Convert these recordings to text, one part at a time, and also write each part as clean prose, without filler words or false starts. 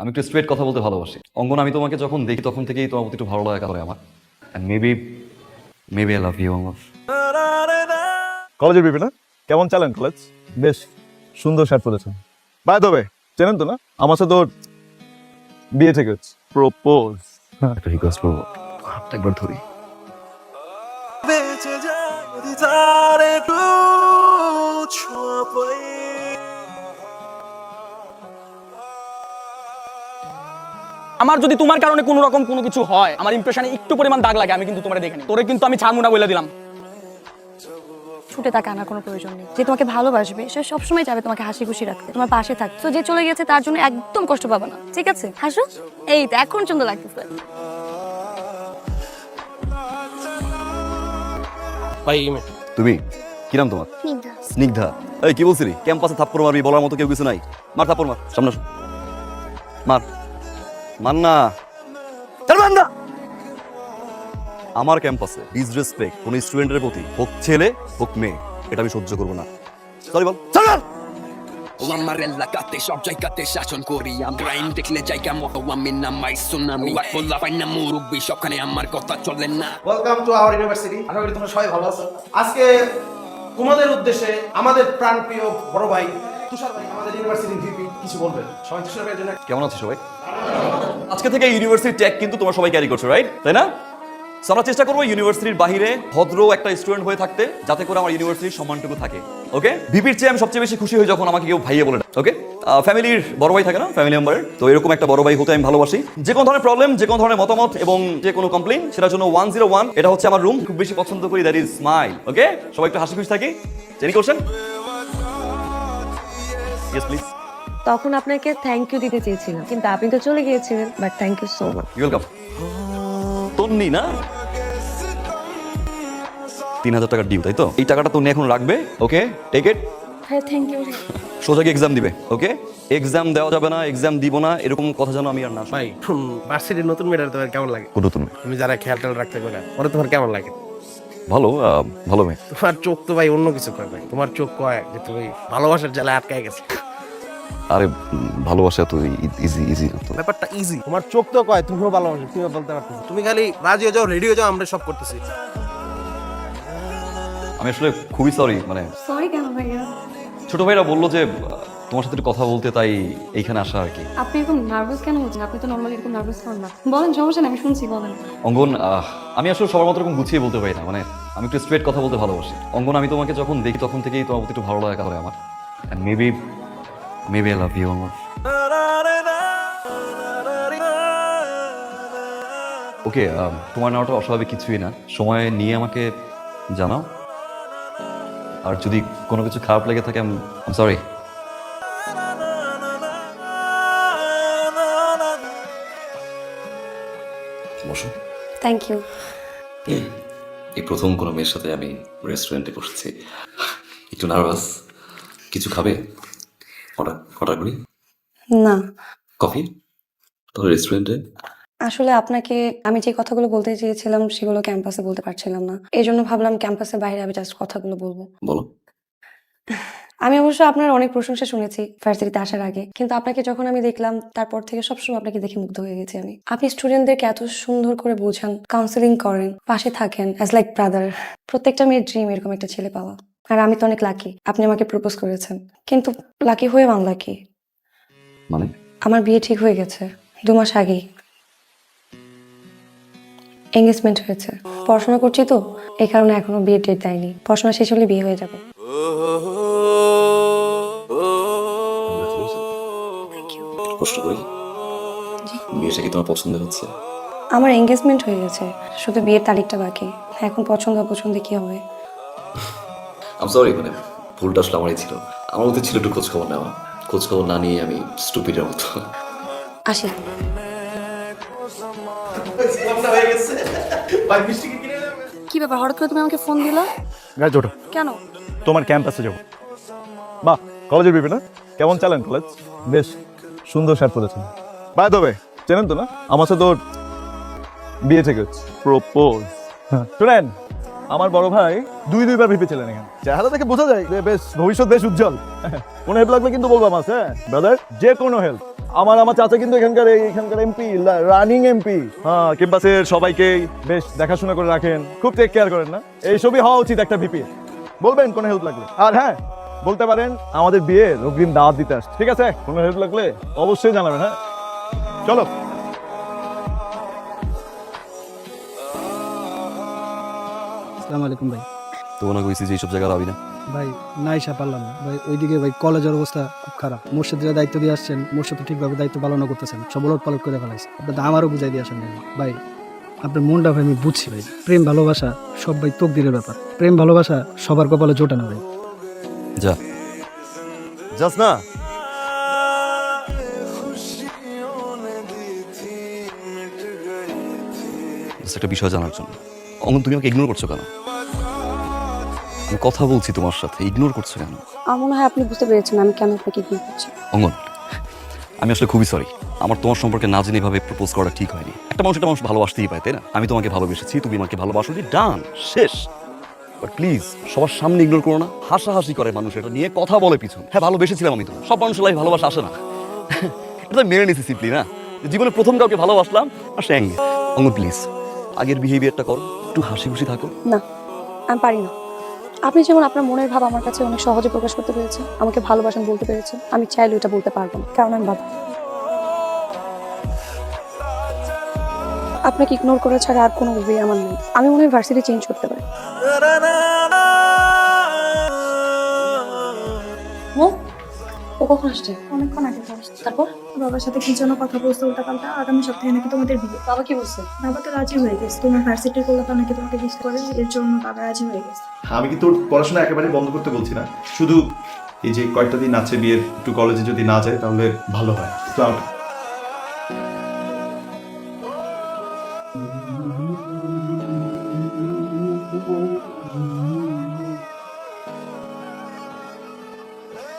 আমি একটু স্ট্রেট কথা বলতে ভালোবাসি। অঙ্গন, আমি তোমাকে যখন দেখি তখন থেকেই তোমার প্রতি একটু ভালো লাগা করে আমার। And maybe I love you Angan. কলেজের বিপি না? কেমন চালেন কলেজ? বেশ সুন্দর শার্ট পরেছেন। বাই দ্য ওয়ে, চেনেন তো না আমার সাথে ওর বিয়ে ঠিক হচ্ছে। প্রপোজ। একটা রিকোয়েস্ট করবো, হাতটা একবার ধরি। আমার যদি তোমার কারণে কোনো রকম কোনো কিছু হয়, আমার ইমপ্রেশনে একটু পরিমাণ দাগ লাগে, আমি কিন্তু তোমারে দেখে নিই। তোরে কিন্তু আমি ছাড়মুনা বলে দিলাম। ছুটে তাকে আনার কোনো প্রয়োজন নেই। যে তোমাকে ভালোবাসবে সে সবসময় চাইবে তোমাকে হাসি খুশি রাখতে, তোমার পাশে থাকতে। তো যে চলে গেছে তার জন্য একদম কষ্ট পাবে না, ঠিক আছে? হাসো। এই তো এখন সুন্দর লাগতেছে। ভাই তুমি কি নাম তোমার? স্নিগ্ধা। এই কি বলছিলি? ক্যাম্পাসে থাপ্পড় মারবি বলার মতো কেউ কিছু নাই। মার থাপ্পড়, মার সামনে আসো। মার মার না, মার না। আমার ক্যাম্পাসে ডিসরেসপেক্ট কোন স্টুডেন্টের প্রতি, হোক ছেলে হোক মেয়ে, এটা আমি সহ্য করবো না। সরি বল। ও আমার এলাকাতে সব জায়গাতে শাসন করি, ক্রাইম দেখলে জায়গা মতো আমি নামাই সুনামি, বললা পাই না মুরব্বী সবখানে আমার কথা চলে না। Welcome to our university. আশা করি তোমরা সবাই ভালো আছো। আজকে তোমাদের উদ্দেশ্যে আমাদের প্রাণপ্রিয় বড় ভাই তুষার ভাই, আমাদের ইউনিভার্সিটির ভিপি, কিছু বলবেন। সবাই তুষার ভাইয়ের জন্য কেমন আছো সবাই? আজকে থেকে ইউনিভার্সিটি ট্যাগ কিন্তু তোমরা সবাই ক্যারি করছো, রাইট? তাই না? So, আমরা চেষ্টা করবো ইউনিভার্সিটির বাইরে ভদ্র একটা স্টুডেন্ট হয়ে থাকতে, যাতে করে আমার ইউনিভার্সিটির সম্মানটুকু থাকে। ওকে? ভিপির চেয়ে আমি সবচেয়ে বেশি খুশি হই যখন আমাকে কেউ ভাইয়া বলে। ওকে? ফ্যামিলির বড় ভাই থাকে না, ফ্যামিলি মেম্বারের, তো এরকম একটা বড় ভাই হতে আমি ভালোবাসি। যে কোনো ধরনের প্রবলেম, যে কোনো ধরনের মতামত এবং যে কোনো কমপ্লেইন, সেটার জন্য 101, এটা হচ্ছে আমার রুম। খুব বেশি পছন্দ করি, দ্যাট ইজ স্মাইল। ওকে? সবাই একটু হাসি খুশি থাকি। Any question? Yes please. তখন আপনাকে থ্যাংক ইউ দিতে চেয়েছিলাম, কিন্তু আপনি তো চলে গিয়েছিলেন। But thank you so much. Welcome. Tonni না, 3000 টাকা ডিউ, তাই তো? এই টাকাটা তুমি এখন রাখবে। ওকে, টেক ইট। হ্যাঁ, থ্যাংক ইউ। সোজা গিয়ে এক্সাম দিবে। ওকে? এক্সাম দেওয়া যাবে না, এক্সাম দিব না, এরকম কথা যেন আমি আর না শুনি। ভাই ভার্সিটির নতুন মেয়েটা তোমার কেমন লাগে? কোন তুমি? তুমি যারা খেয়াল টেয়াল রাখতে পারে ওরা তোমার কেমন লাগে? ভালো, ভালো মেয়ে। তোমার চোখ তো ভাই অন্য কিছু কয় ভাই। তোমার চোখ কয় যে তুমি ভালোবাসার জ্বালায় আটকায় গেছে। আরে ভালোবাসা তো ইজি ইজি না তো। ব্যাপারটা ইজি। তোমার চোখ তো কয় তুমিও ভালোবাসো, তুমিও বলতে পারতেছো। তুমি খালি রাজি হয়ে যাও, রেডি হয়ে যাও, আমরা সব করতেছি। আমি আসলে খুবই সরি, মানে সরি কেন ভাইয়া? ছোট ভাইরা বললো যে তোমার সাথে একটু কথা বলতে, তাই এইখানে আসা আর কি। আপনি এরকম নার্ভাস কেন হচ্ছেন? আপনি তো নর্মালি এরকম নার্ভাস হন না। বলেন, সমস্যা নেই, আমি শুনছি, বলেন। অঙ্গন, আমি আসলে সবার মতো এরকম গুছিয়ে বলতে পারি না, মানে আমি একটু স্ট্রেট কথা বলতে ভালোবাসি। অঙ্গন, আমি তোমাকে যখন দেখি তখন থেকেই তোমার প্রতি একটু ভালো লাগা করে আমার। And maybe I love you Angan. Okay, তোমার নেওয়াটা অস্বাভাবিক কিছুই না। সময় নিয়ে আমাকে জানাও, আর যদি কোনো কিছু খারাপ লেগে থাকে আই এম সরি। বসো। Thank you. এই প্রথম কোনো মেয়ের সাথে আমি রেস্টুরেন্টে বসেছি, একটু নার্ভাস। কিছু খাবে? অর্ডার করি? না, কফি? তাহলে রেস্টুরেন্টে। আসলে আপনাকে আমি যে কথাগুলো বলতে চেয়েছিলাম সেগুলো ক্যাম্পাসে বলতে পারছিলাম না, এই জন্য ভাবলাম ক্যাম্পাসের বাইরে আমি জাস্ট কথাগুলো বলবো। বলো। আমি অবশ্য আপনার অনেক প্রশংসা শুনেছি ভার্সিটিতে আসার আগে, কিন্তু আপনাকে যখন আমি দেখলাম তারপর থেকে সবসময় আপনাকে দেখে মুগ্ধ হয়ে গেছি আমি। আপনি স্টুডেন্টদেরকে এত সুন্দর করে বোঝান, কাউন্সেলিং করেন, পাশে থাকেন অ্যাজ লাইক ব্রাদার। প্রত্যেকটা মেয়ের ড্রিম এরকম একটা ছেলে পাওয়া। আর আমি তো অনেক লাকি, আপনি আমাকে প্রপোজ করেছেন। কিন্তু লাকি হয়ে আনলাকি, মানে আমার বিয়ে ঠিক হয়ে গেছে 2 মাস আগেই। এঙ্গেজমেন্ট হয়েছে। পড়াশোনা করছি তো, এই কারণে এখনো বিয়ের ডেট দেয়নি। পড়াশোনা শেষ হলে বিয়ে হয়ে যাবে। কষ্ট করি। বিয়েটা কি তোমার পছন্দ হচ্ছে? আমার এঙ্গেজমেন্ট হয়ে গেছে, শুধু বিয়ের তারিখটা বাকি। এখন পছন্দে কি হবে? আম সরি, মানে ভুলটা আসলে আমারই ছিল। আমার মধ্যে ছিল একটু খোঁজখবর নেওয়া। খোঁজখবর না নিয়ে আমি স্টুপিডের মতো। আসি। হয়ে গেছে। ভাই মিষ্টি কি কিনে নেবে? কি ব্যাপার, হঠাৎ করে তুমি আমাকে ফোন দিলা? গাইজ ওঠো, কেন? তোমার ক্যাম্পাসে যাবো। বাহ, কলেজের বিপি না? কেমন চালেন কলেজ? বেশ সুন্দর শার্ট পরেছেন। বাই দ্য ওয়ে, চেনেন তো না আমার সাথে ওর বিয়ে ঠিক হচ্ছে। প্রপোজ। শুনেন, আমার বড় ভাই দুইবার ভেবেছিলেন এখানে। চেহারা দেখে বোঝা যায় যে বেশ ভবিষ্যৎ বেশ উজ্জ্বল। কোনো হেল্প লাগলে কিন্তু বলবো আমার, হ্যাঁ ব্রাদার, যে কোনো হেল্প। আমার চাচা কিন্তু এখানকার এমপি, রানিং এমপি। হ্যাঁ, ক্যাম্পাসের সবাইকে বেশ দেখাশোনা করে রাখেন, খুব টেক কেয়ার করেন না? এইসবই হওয়া উচিত একটা ভিপি। বলবেন কোনো হেল্প লাগলে। আর হ্যাঁ, বলতে পারেন আমাদের বিয়ের অগ্রিম দাওয়াত দিতে আসছে, ঠিক আছে? কোনো হেল্প লাগলে অবশ্যই জানাবেন। হ্যাঁ, চলো। আসসালামু আলাইকুম ভাই। তোমার কইছি যে এইসব জায়গায় যাবি না। ভাই নাই পারলাম না ভাই, ওইদিকে ভাই কলেজের অবস্থা খুব খারাপ। মোর্শেদের দায়িত্ব দিয়ে আসছেন, মোর্শেদ ঠিকভাবে দায়িত্ব পালন করতেছেন, সব উলট পালট করে ফেলাইছে। আপনার তো আমারও বুঝাই দিয়ে আসেন ভাই। আপনার মনটা ভাই আমি বুঝছি ভাই, প্রেম ভালোবাসা সব ভাই তকদিরের ব্যাপার। প্রেম ভালোবাসা সবার কপালে জোটে না ভাই। যা যাস না। Just একটা বিষয় জানার জন্য। অমন তুমি আমাকে ইগনোর করছো কেন? আমি কথা বলছি তোমার সাথে, ইগনোর করছো কেন? আমার মনে হয় আপনি বুঝতে পেরেছেন আমি কেন আপনাকে ইগনোর করছি। অঙ্গন, আমি আসলে খুবই সরি। আমার তোমার সম্পর্কে না জেনে এভাবে প্রপোজ করা ঠিক হয়নি। একটা মানুষ ভালোবাসতেই পায়, তাই না? আমি তোমাকে ভালোবেসেছি, তুমি আমাকে ভালোবাসো, ডান, শেষ। বাট প্লিজ সবার সামনে ইগনোর করো না। হাসাহাসি করে মানুষ, এটা নিয়ে কথা বলে পিছন। হ্যাঁ, ভালোবেসেছিলাম আমি তোমার। সব মানুষের লাইফ ভালোবাসা আসে না, এটা মেনে নিছি সিম্পলি না। জীবনে প্রথম কাউকে ভালোবাসলাম আর সে অ্যাঙ্গে। অঙ্গন প্লিজ আগের বিহেভিয়ারটা করো, একটু হাসি খুশি থাকো। না, আমি পারি না। আপনি যেমন আপনার মনের ভাব আমার কাছে অনেক সহজে প্রকাশ করতে পেরেছেন, আমাকে ভালোবাসেন বলতে পেরেছেন, আমি চাইলে এটা বলতে পারবো না, কারণ আমি বাবা। আপনাকে ইগনোর করা ছাড়া আর কোনো ওয়ে আমার নেই। আমি মনে হয় ভার্সিটি চেঞ্জ করতে পারি। ও কখন আসছে? অনেকক্ষণ আগে তো আসছে। তারপর বাবার সাথে কি জন্য কথা বলতে উল্টাপাল্টা, আগামী সপ্তাহে নাকি তোমাদের বিয়ে। বাবা কি বলছে? বাবা তো রাজি হয়ে গেছে, তোমার ভার্সিটির কল্যাণ নাকি তোমাকে মিস করে, এর জন্য বাবা রাজি হয়ে গেছে। আমি কি তোর পড়াশোনা একেবারে বন্ধ করতে বলছি না, শুধু এই যে কয়েকটা দিন আছে বিয়ের, একটু কলেজে যদি না যায় তাহলে ভালো হয়। তো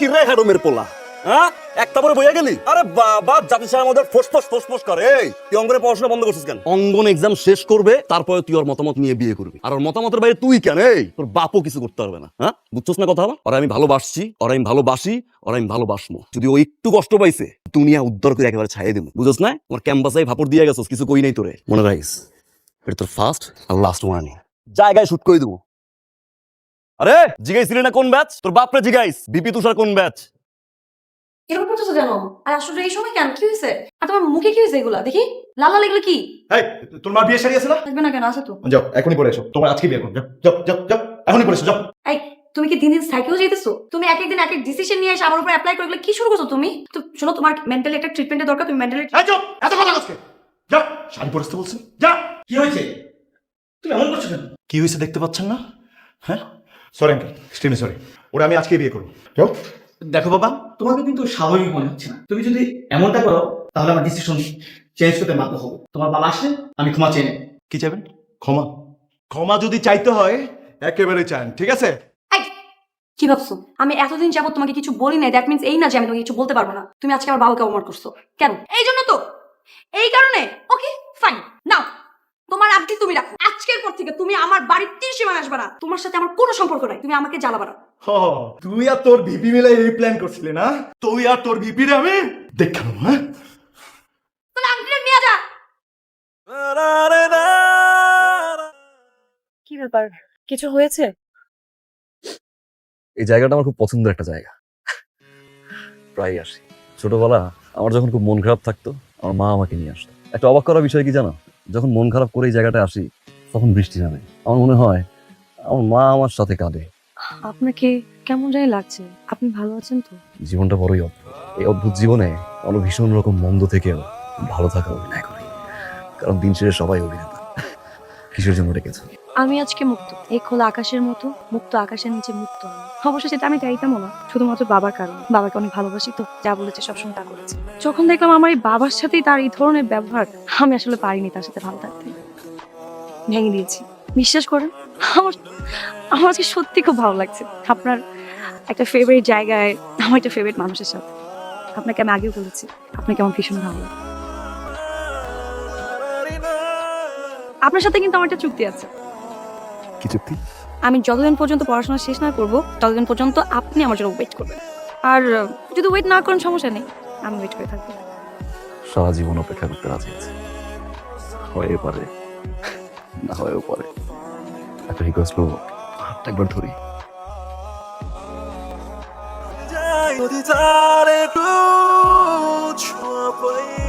কি রে হারুমের পোলা, হ্যাঁ? একটা পরে বইয়া গেলি? আরে বাবা, জাতির আমাদের ফোসফোস করে। এই তুই অঙ্গনে পড়াশোনা বন্ধ করছিস কেন? অঙ্গন এক্সাম শেষ করবে, তারপরে তুই ওর মতামত নিয়ে বিয়ে করবি। আর ওর মতামতের বাইরে তুই কেন? এই তোর বাপও কিছু করতে পারবে না। হ্যাঁ, বুঝছস না কথা? ওরা আমি ভালোবাসছি, ওরা আমি ভালোবাসি, ওরা আমি ভালোবাসমো। যদি ও একটু কষ্ট পাইছে, দুনিয়া উদ্ধার করে একেবারে ছাইয়ে দেবো। বুঝছস না? আমার ক্যাম্পাসে ভাপড় দিয়ে গেছস, কিছু কই নাই তোরে। মনে রাখিস, এটা তোর ফার্স্ট আর লাস্ট ওয়ার্নিং। জায়গায় শুট করে দেবো। আরে জিগাইছিলি না কোন ব্যাচ? তোর বাপরে জিগাইস, বিপি তুষার কোন ব্যাচ? এরকম করতেছো কেন? আর আসলে এই সময় কেন, কি হয়েছে? আর তোমার মুখে কি হয়েছে? এগুলা দেখি লাল লাল, এগুলো কি? এই, তোর মা বিয়ে শাড়ি আছে না? থাকবে না কেন, আছে তো। যাও এখনই পরে এসো, তোমার আজকে বিয়ে করো। যাও যাও যাও, এখনই পরে এসো, যাও। এই, তুমি কি দিন দিন সাইকেল যেতেছো? তুমি এক একদিন এক এক ডিসিশন নিয়ে এসে আমার উপর অ্যাপ্লাই করে এগুলো কি শুরু করছো তুমি? তো শোনো, তোমার মেন্টালি একটা ট্রিটমেন্টের দরকার, তুমি মেন্টালি। এই যাও, এত কথা আজকে। যাও, শাড়ি পরে আসতে বলছি। যা। কি হয়েছে? তুমি এমন করছো কেন? কি হয়েছে দেখতে পাচ্ছেন না? হ্যাঁ, সরি আঙ্কেল, এক্সট্রিমলি সরি। ওরা আমি আজকে বিয়ে করবো। যাও। দেখো বাবা, তোমাকে কিন্তু স্বাভাবিক মনে হচ্ছে না। তুমি যদি এমনটা করো তাহলে আমার ডিসিশন চেঞ্জ করতে বাধ্য হবো। তোমার বাবা আসলে আমি ক্ষমা চেয়ে নেব। কি চাইবেন? ক্ষমা? ক্ষমা যদি চাইতে হয় একেবারে চান, ঠিক আছে? এই, কি ভাবছো আমি এতদিন যাবত তোমাকে কিছু বলি নাই, দ্যাট মিন্স এই না যে আমি তোমাকে কিছু বলতে পারবো না। তুমি আজকে আমার বাবাকে অপমান করছো কেন? এই জন্য তো, এই কারণে। ওকে ফাইন, নাও তোমার আপডেট তুমি রাখো। আজকের পর থেকে তুমি আমার বাড়ির 30 সীমানা আসবে না। তোমার সাথে আমার কোনো সম্পর্ক নাই, তুমি আমাকে জ্বালাবা না। তুই আর তোর ভিপি মিলে এই প্ল্যান করছিলি না? তুই আর তোর ভিপি রে আমি দেখাম। হ্যাঁ, তাহলে আংটিটা নিয়ে যা। কি ব্যাপার, কিছু হয়েছে? এই জায়গাটা আমার খুব পছন্দের একটা জায়গা, প্রায় আসি। ছোটবেলা আমার যখন খুব মন খারাপ থাকতো, আমার মা আমাকে নিয়ে আসতো। একটা অবাক করার বিষয় কি জানো? যখন মন খারাপ করে এই জায়গাটা আসি, তখন বৃষ্টি নামে। আমার মনে হয় আমার মা আমার সাথে কাঁদে। আপনাকে কেমন জানি লাগছে? আপনি ভালো আছেন তো? জীবনটা বড়ই অদ্ভুত। এই অদ্ভুত জীবনে আমরা ভীষণ রকম মন্দ থেকেও ভালো থাকার অভিনয় করি, কারণ দিন শেষে সবাই অভিনেতা। কিসের জন্য রেখেছে? আমি আজকে মুক্ত, এই খোলা আকাশের মতো মুক্ত, আকাশের নিচে মুক্ত আমি। অবশ্য সেটা আমি চাইতামও না, শুধুমাত্র বাবার কারণে। বাবাকে অনেক ভালোবাসি তো, যা বলেছে সবসময় তা করেছে। যখন দেখলাম আমার এই বাবার সাথেই তার এই ধরনের ব্যবহার, আমি আসলে পারিনি তার সাথে ভালো থাকতে, ভেঙে দিয়েছি। বিশ্বাস করেন, আমার আমার আজকে সত্যি খুব ভালো লাগছে। আপনার একটা ফেভারিট জায়গায়, আমার একটা ফেভারিট মানুষের সাথে। আপনাকে আমি আগেও বলেছি, আপনাকে আমার ভীষণ ভালো লাগে। আপনার সাথে কিন্তু আমার একটা চুক্তি আছে। কি চুক্তি? আমি যতদিন পর্যন্ত পড়াশোনা শেষ না করবো, ততদিন পর্যন্ত আপনি আমার জন্য ওয়েট করবেন। আর যদি ওয়েট না করেন সমস্যা নেই, আমি ওয়েট করে থাকবো। সারা জীবন অপেক্ষা করতে রাজি আছি। হয়ে পারে, না হয়েও পারে। একটা রিকোয়েস্ট করবো, হাতটা একবার ধরি। যদি তার একটু ছোঁয়া পাই